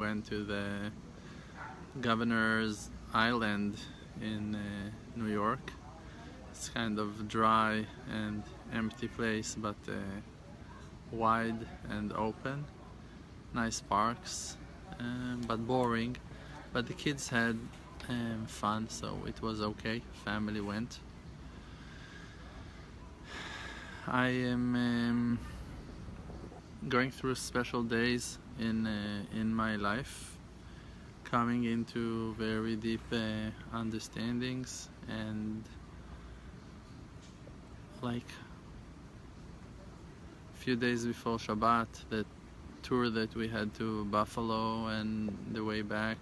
Went to the Governor's Island in New York. It's kind of dry and empty place, but wide and open. Nice parks, but boring. But the kids had fun, so it was okay. Family went. I am going through special days in my life, coming into very deep understandings, and like a few days before Shabbat, that tour that we had to Buffalo and the way back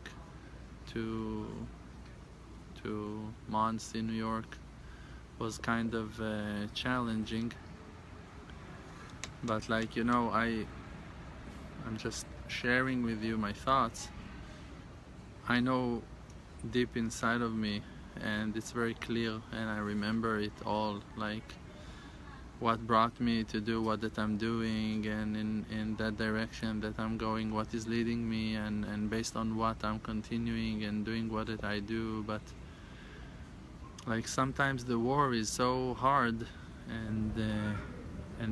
to Monsey, New York, was kind of challenging. But I'm just sharing with you my thoughts. I know deep inside of me, and it's very clear, and I remember it all, like what brought me to do what that I'm doing, and in that direction that I'm going, what is leading me, and based on what I'm continuing and doing what that I do. But like sometimes the war is so hard, and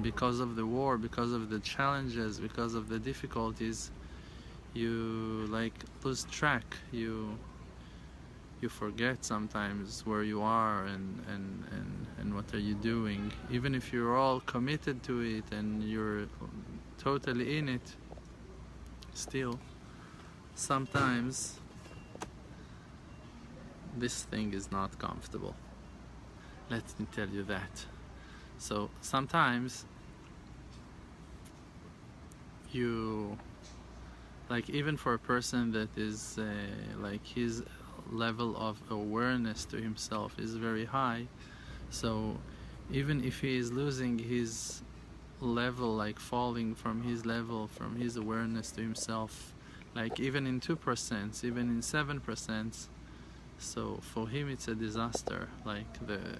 because of the war, because of the challenges, because of the difficulties, you like lose track. You forget sometimes where you are and what are you doing. Even if you're all committed to it and you're totally in it, still sometimes this thing is not comfortable. Let me tell you that. So sometimes you, like, even for a person that is like his level of awareness to himself is very high, so even if he is losing his level, like falling from his level, from his awareness to himself, like even in 2%, even in 7%, so for him it's a disaster. Like the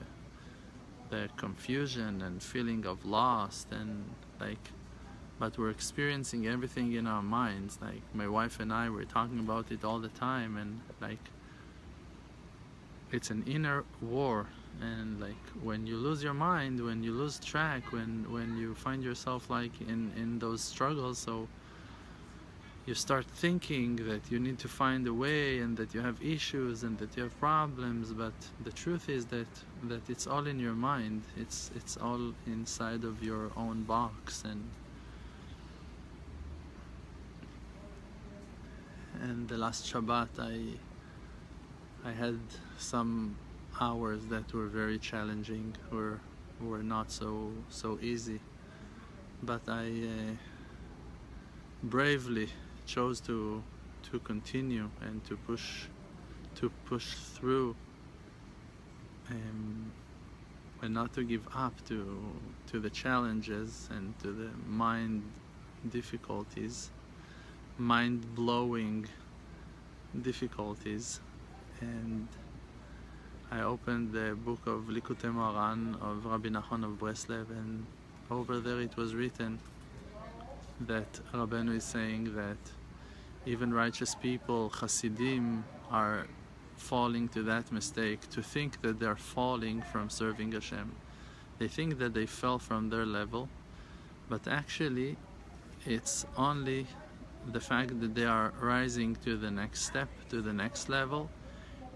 confusion and feeling of lost, and like, but we're experiencing everything in our minds. Like my wife and I were talking about it all the time, and like it's an inner war. And like when you lose your mind, when you lose track, when you find yourself like in those struggles, so you start thinking that you need to find a way, and that you have issues, and that you have problems. But the truth is that it's all in your mind. It's all inside of your own box. And the last Shabbat, I had some hours that were very challenging, were not so easy. But I bravely chose to continue and to push through, and not to give up to the challenges and to the mind difficulties, mind-blowing difficulties. And I opened the book of Likutei Moharan of Rabbi Nachman of Breslev, and over there it was written that Rabbeinu is saying that even righteous people, Hasidim, are falling to that mistake, to think that they're falling from serving Hashem. They think that they fell from their level, but actually it's only the fact that they are rising to the next step, to the next level,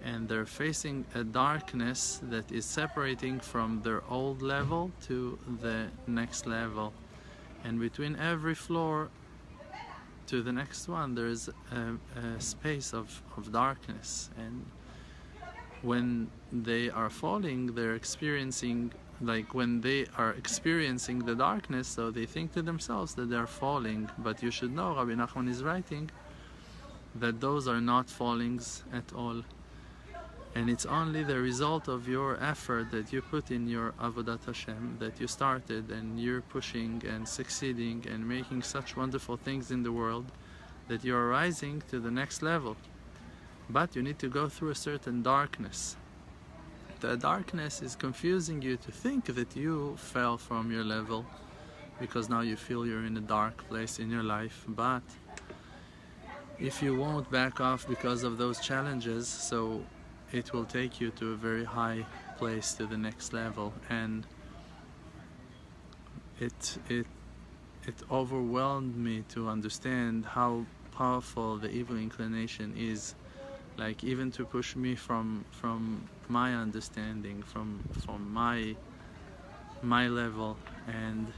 and they're facing a darkness that is separating from their old level to the next level. And between every floor to the next one, there's a space of darkness. And when they are falling, they're experiencing, like when they are experiencing the darkness, so they think to themselves that they're falling. But you should know, Rabbi Nachman is writing that those are not fallings at all. And it's only the result of your effort that you put in your Avodat Hashem, that you started, and you're pushing and succeeding and making such wonderful things in the world, that you're rising to the next level. But you need to go through a certain darkness. The darkness is confusing you to think that you fell from your level, because now you feel you're in a dark place in your life. But if you won't back off because of those challenges, so it will take you to a very high place, to the next level. And it overwhelmed me to understand how powerful the evil inclination is, like even to push me from my understanding, from my level. And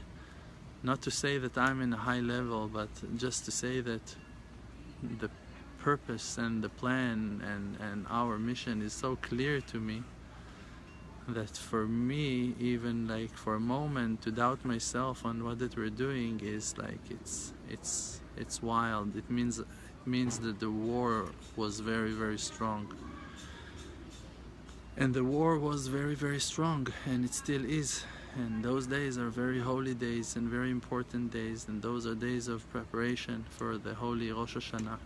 not to say that I'm in a high level, but just to say that the purpose and the plan and our mission is so clear to me, that for me, even like for a moment, to doubt myself on what that we're doing is like, it's wild. It means that the war was very, very strong. And the war was very, very strong, and it still is. And those days are very holy days and very important days, and those are days of preparation for the holy Rosh Hashanah.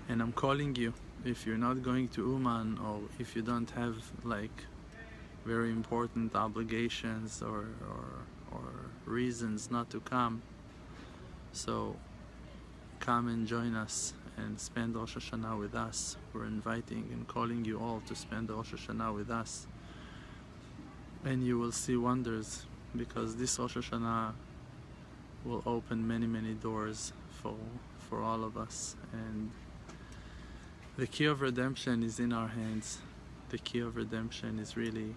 And I'm calling you, if you're not going to Uman, or if you don't have like very important obligations or reasons not to come, so come and join us and spend Rosh Hashanah with us. We're inviting and calling you all to spend Rosh Hashanah with us. And you will see wonders, because this Rosh Hashanah will open many, many doors for all of us. And the key of redemption is in our hands. The key of redemption is really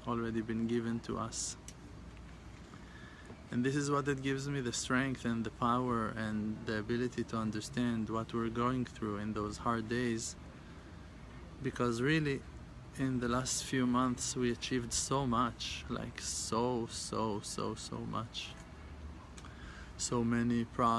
already been given to us. And this is what it gives me the strength and the power and the ability to understand what we're going through in those hard days. Because really, in the last few months, we achieved so much, like so much. So many projects.